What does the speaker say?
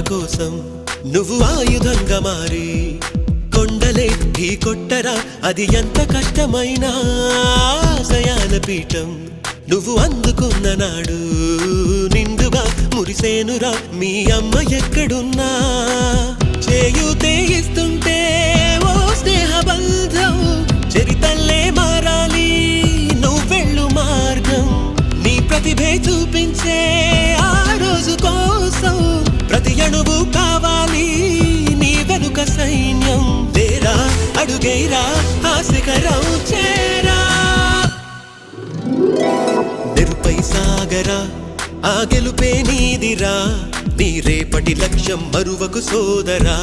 కోసం నువ్వు ఆయుధంగా మారి కొండలే ఢీ కొట్టరా, అది ఎంత కష్టమైనా ఆశయాల పీఠం నువ్వు అందుకున్న నాడు నిండుగా మురిసేనురా మీ అమ్మ ఎక్కడున్నా. చేయూతే ఇస్తుంటే ఓ స్నేహ బంధం చరితల్లే మారాలి నువ్వెళ్ళు మార్గం. నీ ప్రతిభే చూపించే ఆ రోజు కోసం ప్రతి అణువు కావాలి నీ వెనుక సైన్యం. లేరా అడుగేరా ఆ శిఖరం చేరా, నెరుపై సాగరా ఆ గెలుపే నీదిరా, నీ రేపటి లక్ష్యం మరువకు సోదరా.